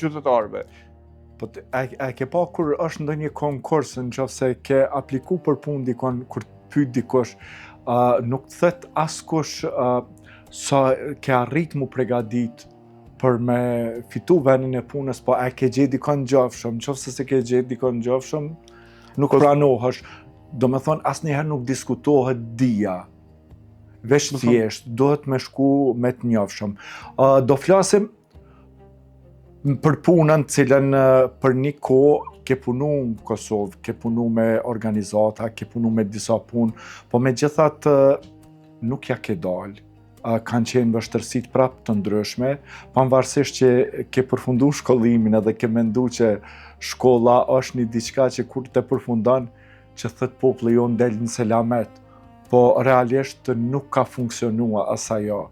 qytetarëve. Po a ke pa kur është ndonjë konkurs nëse ke apliku për punë dikon, kur pyet dikush, nuk të thet askush sa ke arrit mu përgatit për me fitu vendin e punës, po a ke gjetë dikon ngjofshëm, nëse se ke gjetë dikon ngjofshëm, nuk pranohesh. Do me thonë, asnjëherë nuk diskutohet dia. Veç thjesht, duhet me shku me të njohshëm. Do flasim për punën cilën për një kohë ke punu në Kosovë, ke punu me organizata, ke punu me disa punë, po me gjithat nuk ja ke dalë. Kanë qenë vështërsit prapë të ndryshme, pavarësisht që ke përfundu shkollimin edhe ke mendu që shkolla është një diçka që kur të përfundon, që thët populli jonë del në selamet, po realisht nuk ka funksionua asajo.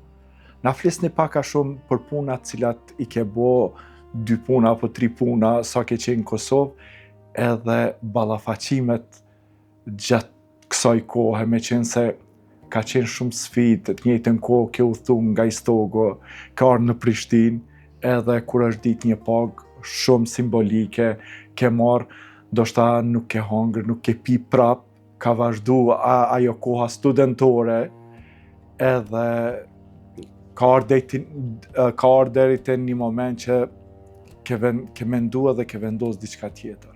Na flisni pak a shumë për punat cilat i ke bo 2 puna apo 3 puna sa ke qenë në Kosovë, edhe ballafaqimet gjatë kësaj kohe, me qenë se ka qenë shumë sfidë, të njëjtën kohë ke udhëtu nga Istogo, ka ardhur në Prishtinë, edhe kur është ditë një pagë shumë simbolike, ke marrë, ndoshta nuk ke hangër, nuk ke pi prap, ka vazhdu ajo koha studentore, edhe ka ardhur deri te një moment që ke mendu edhe ke vendos diçka tjetër.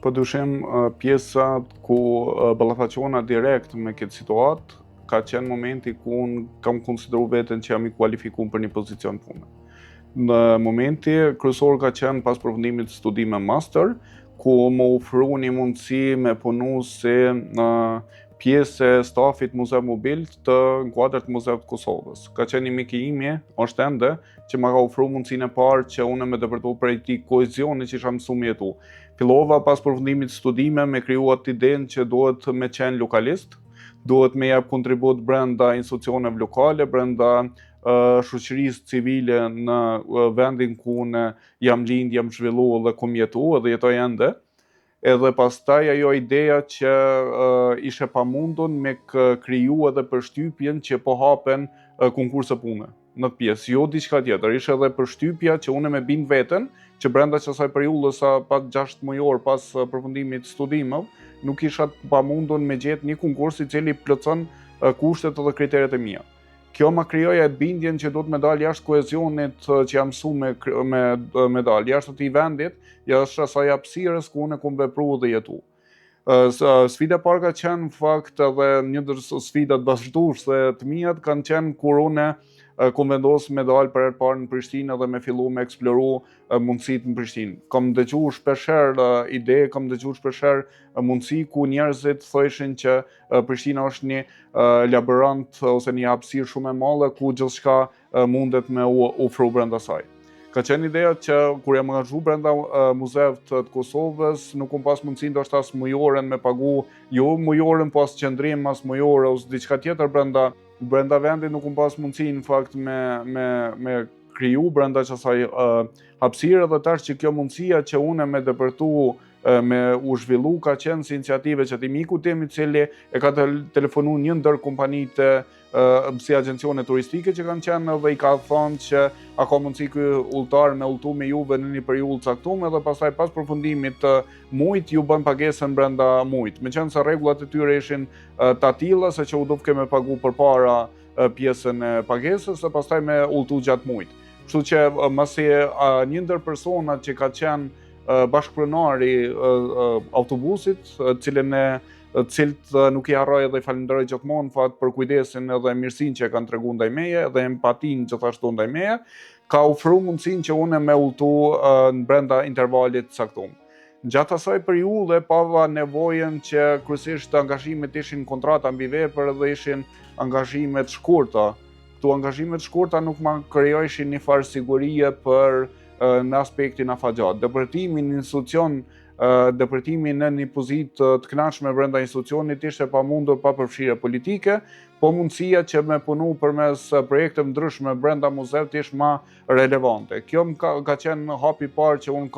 Po dyshim pjesa ku ballafaqona direkt me këtë situatë ka qenë momenti ku unë kam konsideru veten që jam i kualifikuar për një pozicion pune. Në momenti kryesor ka qenë pas përfundimit të studime master, ku më ofru një mundësi me punu si pjesë e stafit Muzeut Mobil të Kuadrit të Muzeut të Kosovës. Ka qenë një mik i imi, është ende, që ma ka ofru mundësinë e parë që unë me depërtu për këtij kohezioni që isha mësuar me jetu. Fillova pas përfundimit të studime me kriju atë idenë që duhet me qenë lokalist, duhet me jap kontribut brenda institucioneve lokale, brenda shoqërisë civile në vendin ku unë jam lind, jam zhvillu dhe kom jetu edhe jetoj ende. Edhe pastaj ajo ideja që ishe pamundun me kriju edhe përshtypjen që po hapen konkurse pune në të pjesë, jo diçka tjetër, ishe edhe përshtypja që unë me bind veten që brenda kësaj periudhe sa pak 6 mujor pas përfundimit studimeve, nuk isha pamundun me gjetë një konkurs i cili plotson kushtet edhe kriteret e mia. Kjo ma krijoja e bindjen që do të me dalë jashtë kohezionit që jam mësuar me dalë, jashtë atij vendit, jashtë asaj hapësirës ku unë kam vepruar dhe jetu. Sfida e parë ka qenë në fakt edhe një ndër sfidat bashkëdhënëse të mia kanë qenë kur unë kom vendosur me dalë për herë parë në Prishtinë dhe me fillu me eksploru mundësitë në Prishtinë. Kam dëgjuar shpeshherë ide, kam dëgjuar shpeshherë mundësi ku njerëzit thoshin që Prishtina është një labirint ose një hapësirë shumë e madhe ku gjithçka mundet me u ofru brenda saj. Ka qenë ideja që kur jam angazhu brenda Muzeut të Kosovës, nuk kam pas mundësi ndoshta as mujoren me pagu, jo mujoren, po as qëndrim, as mujore ose diçka tjetër brenda vendit, nuk kam pas mundësi në fakt me kriju brenda asaj hapësire, dhe tash që kjo mundësia që unë me depërtu me u zhvillu ka qenë si iniciative që ti miku tim i cili e ka telefonu një ndër kompanitë si agencione turistike që kanë qenë dhe i ka thonë që a ka mundësi ky udhëtar me udhëtu me juve në një periudhë caktuar dhe pastaj pas përfundimit të muajit ju bën pagesën brenda muajit. Meqense se rregullat e tyre ishin të tilla se që u do të kemë pagu përpara pjesën e pagesës dhe pastaj me udhëtu gjatë muajit. Kështu që masi një ndër personat që ka qenë bashkëpronari autobusit, cilët nuk i harroj dhe i falenderoj gjithmonë fat për kujdesin edhe mirësinë që kanë treguar ndaj meje dhe empatinë gjithashtu ndaj meje, ka ofruar mundësinë që unë me udhëtu brenda intervalit të caktuar. Gjatë asaj periudhe pava nevojën që kryesisht angazhimet ishin kontrata mbi vepër dhe ishin angazhime të shkurta. Këto angazhime të shkurta nuk ma krijojshin një farë sigurie për në aspektin afatgjat. Depërtimi në institucion, depërtimi në një pozitë të kënaqshme brenda institucionit ishte pamundur pa përfshirje politike, po mundësia që me punu përmes projekte ndryshme brenda muzeut ishte më relevante. Kjo ka qenë hapi i parë që unë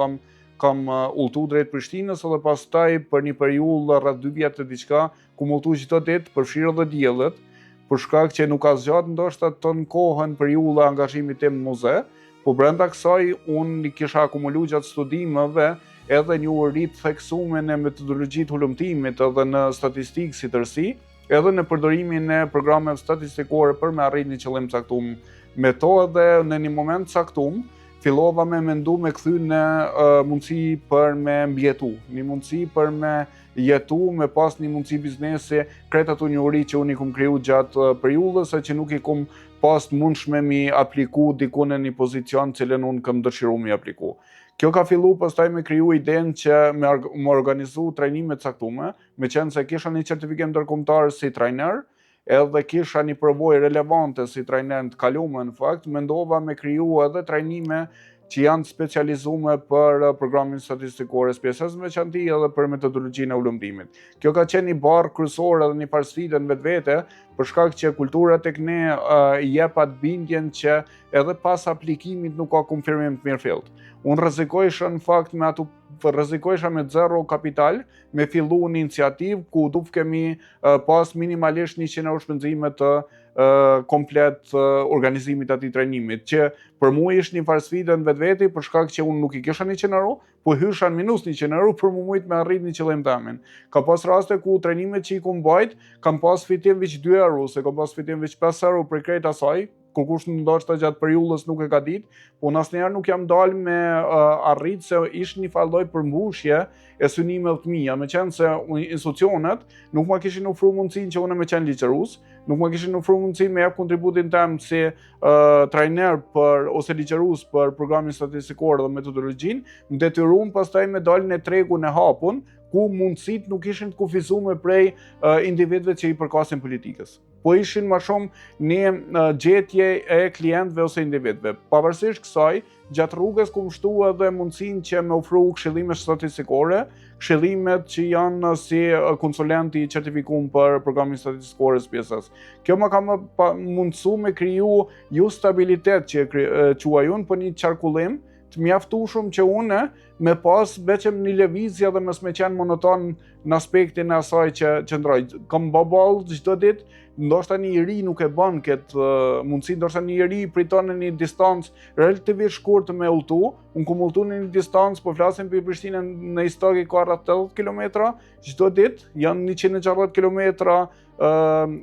kam udhëtu drejt Prishtinës dhe pastaj për një periudhë rreth 2 vjet e diçka, ku më udhëtu çdo ditë, përfshirë edhe diellet, për shkak që nuk ka zgjat ndoshta ton kohën periudha angazhimit tim në muze, Po brenda kësaj unë kisha akumulu gjatë studimeve edhe një uri të theksuar në metodologjitë hulumtimit edhe në statistikë si tërësi, edhe në përdorimin e programeve statistikore për me arrit një qëllim caktuar me to, dhe në një moment caktuar fillova me mendu me kthy në mundësi për me mbjetu, një mundësi për me jetu, me pas një mundësi biznesi, krejt ato një uri që unë i kum kriju gjatë periudhës, e që nuk i kum pas mundshme mi apliku diku në një pozicion cilën unë kam dëshiru mi apliku. Kjo ka fillu pastaj me kriju idenë që me organizu trajnime të caktume, me qenë se kisha një certifikim ndërkombëtar si trajner, edhe kisha një përvojë relevante si trajner të kalume në fakt, mendova me kriju edhe trajnime që janë specializume për programin statistikor SPSS me veçanti edhe për metodologjinë e hulumtimit. Kjo ka qenë një barë kryesore dhe një farë sfidë në vetvete, për shkak që kultura tek ne jep atë bindjen që edhe pas aplikimit nuk ka konfirmim të mirëfillt. Unë rrezikojsha me zero kapital, me fillu një iniciativë ku kemi pas minimalisht 100 euro shpenzime të komplet organizimit atij trajnimit, që për mua ishte një farë sfidë në vetveti për shkak që unë nuk i kisha 100 euro, po hysha në minus 100 euro për mu mujt me arrit një qëllim tamin. Ka pas raste ku trajnimet që i kum bajt, kam pas fitim veç 2 euro, se kam pas fitim veç 5 euro për krejt asaj, kur kush ndoshta gjatë periudhës nuk e ka ditë, po asnjëherë nuk jam dalë me arrit se ishte një farë lloj përmbushje e synimeve të mia, me qenë se institucionet nuk ma kishin ofruar mundësinë që unë me qenë ligjërues, nuk ma kishin ofruar mundësinë me jap kontributin tim si trajner ose ligjërues për programin statistikor dhe metodologjinë, më detyruam pastaj me dalë në tregun e hapun, ku mundësit nuk ishin të kufizuar prej individëve që i përkasin politikës, po ishin më shumë një gjetje e klientëve ose individëve. Pavarësisht kësaj, gjatë rrugës kum shtu edhe mundësinë që me ofru këshillime statistikore, këshillimet që janë si konsulenti i certifikuar për programin statistikor SPSS. Kjo më ka mundësu me kriju ju stabilitet që quaj unë, për një qarkullim të mjaftueshëm që unë me pas veçem një lëvizje dhe mos me qenë monoton në aspektin e asaj që ndroj. Kam baball çdo ditë, ndoshta një iri nuk e bën këtë mundësi, ndoshta një iri priton në një distancë relativisht shkurtë me udhtu. Unë kum udhtu në një distancë, po flasim për Prishtinën, në Istog ka rreth 80 km, çdo ditë janë 160 km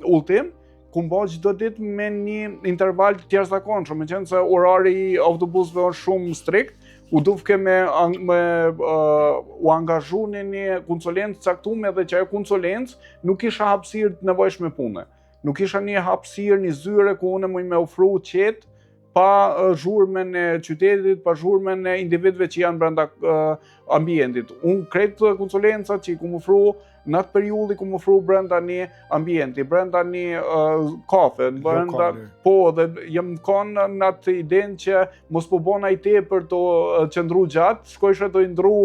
udhtim. Kum bë çdo ditë me një interval të jashtëzakonshëm, meqense se orari i autobusëve është shumë strikt, u dufke u angazhu në një konsulencë caktuar, dhe që ajo konsulencë nuk kisha hapësirë të nevojshme pune. Nuk kisha një hapësirë, një zyre ku unë muj me ofru qetë pa zhurmen e qytetit, pa zhurmen e individëve që janë brenda ambientit. Unë krejt konsulencat që i kum ofru në atë periudhë, kum ofru brenda një ambienti, brenda një kafe, po, dhe jam kanë në atë idenë që mos po bona i tepër të qëndru gjatë, shkojsha të ndru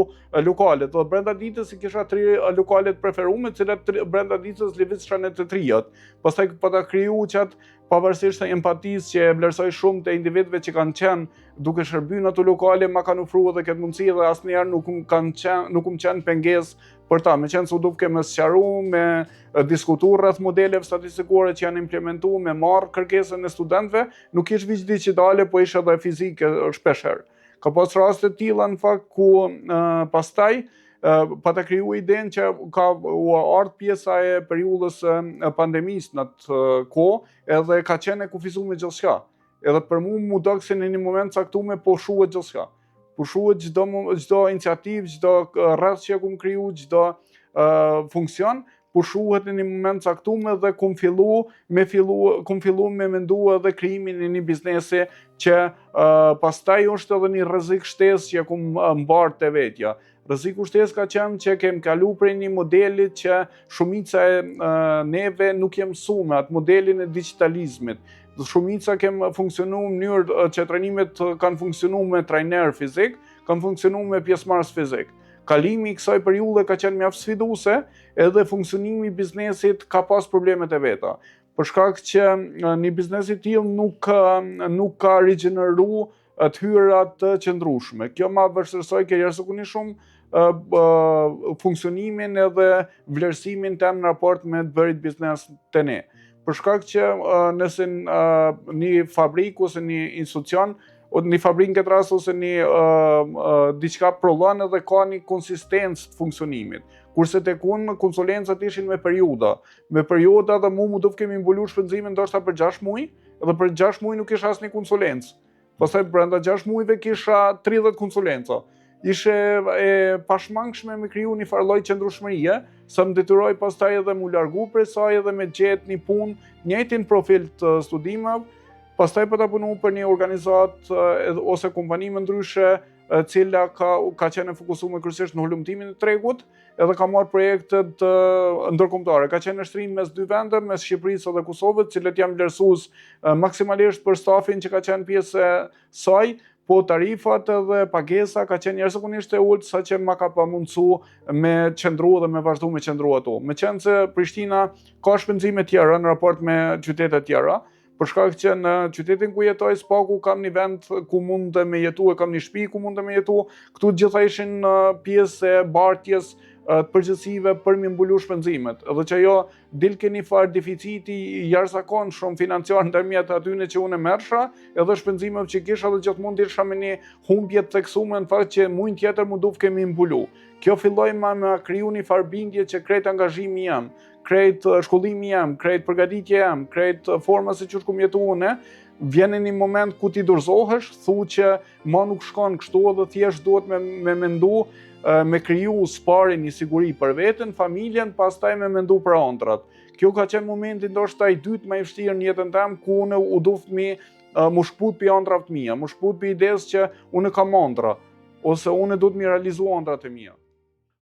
lokalet. Dhe brenda ditës i kisha 3 lokalet preferume, cilat brenda ditës lëvizsha në të trijat. Pastaj po ta kriju qatë pavarësisht të empatisë që e vlerësoj shumë të individëve që kanë qenë duke shërbyer në ato lokale, ma kanë ofruar edhe këtë mundësi dhe asnjëherë nuk kum qenë pengesë për ta, me qenë se u dufke me sqaru, me diskutu rreth modeleve statistikore që janë implementu, me marrë kërkesën e studentëve, nuk ishte veç digjitale, po ishte edhe fizike shpeshherë. Ka pas raste të tilla në fakt ku pastaj pa ta kriju idenë që ka ardhur pjesa e periudhës pandemisë në atë kohë, edhe ka qenë e kufizuar me gjithçka. Edhe për mua mu dok se në një moment caktuar po shuhet gjithçka. Po shuhet çdo iniciativë, çdo rreth që kum kriju, çdo funksion, po shuhet në një moment caktuar dhe kum fillu me mendu edhe krijimin e një biznesi që pastaj është edhe një rrezik shtesë që kum mbar te vetja. Rreziku shtesë ka qenë që kem kalu prej një modelit që shumica e neve nuk jem mësuar, atë modelin e digitalizmit. Shumica kem funksionu në mënyrë që trajnimet kanë funksionu me trajner fizik, kanë funksionu me pjesëmarrës fizik. Kalimi i kësaj periudhe ka qenë mjaft sfiduese, edhe funksionimi i biznesit ka pas problemet e veta. Për shkak që një biznes i tillë nuk ka rigjeneru të hyra të qëndrueshme. Kjo ma vështirësoi kerjesëkuni shumë funksionimin edhe vlerësimin tem në raport me të bërit biznes të ne. Për shkak që nëse një fabrikë ose një institucion një fabrikë në këtë rast ose diçka prodhon edhe ka një konsistencë të funksionimit. Kurse tek unë konsulencat ishin me periudha. Me periudha dhe mu do kemi mbulu shpenzimin ndoshta për 6 muaj, edhe për 6 muaj nuk kisha asnjë konsulencë. Pastaj brenda 6 muajve kisha 30 konsulenca. Ishe e pashmangshme me kriju një farlloj qëndrueshmërie, sa më detyroi pastaj edhe mu largu prej saj edhe me gjetë një punë, njëjtin profil të studimeve, pastaj po ta punu për një organizat ose kompani më ndryshe, cila ka qenë e fokusuar kryesisht në hulumtimin e tregut, edhe ka marrë projekte të ndërkombëtare. Ka qenë në shtrim mes dy vende, mes Shqipërisë dhe Kosovës, të cilët jam vlerësues maksimalisht për stafin që ka qenë pjesë e saj, po tarifat dhe pagesa ka qenë jashtëzakonisht e ulët, saqë ma ka pamundsu me qëndru dhe me vazhdu me qëndru ato. Meqense se Prishtina ka shpenzime tjera në raport me qytetet tjera, për shkak që në qytetin ku jetoj Spaku kam një vend ku mund të me jetu, kam një shtëpi ku mund të me jetu, këtu gjitha ishin pjesë e bartjes të përgjithësive për mi mbulu shpenzimet. Edhe që ajo dilke një farë deficiti jashtëzakonshëm financiar ndërmjet atyne që unë e merrsha, edhe shpenzimeve që kisha dhe gjithmonë dilsha me një humbje të theksuar në fakt që muin tjetër mu duf kemi mbulu. Kjo filloi me kriju një farë bindje që krejt angazhimi jam, krejt shkollimi jam, krejt përgatitje jam, krejt forma se që shkum jetu une, vjen një moment ku ti dorëzohesh, thu që ma nuk shkon kështu edhe thjesht duhet me mendu, me kriju spari një siguri për veten, familjen, pastaj me mendu për ëndrat. Kjo ka qenë momenti ndoshta i dytë më i vështirë në jetën time, ku unë u duft mu shkput për ëndrat mia, mu shkput për idesë që unë kam ëndra, ose unë duhet mi realizu ëndrat e mia.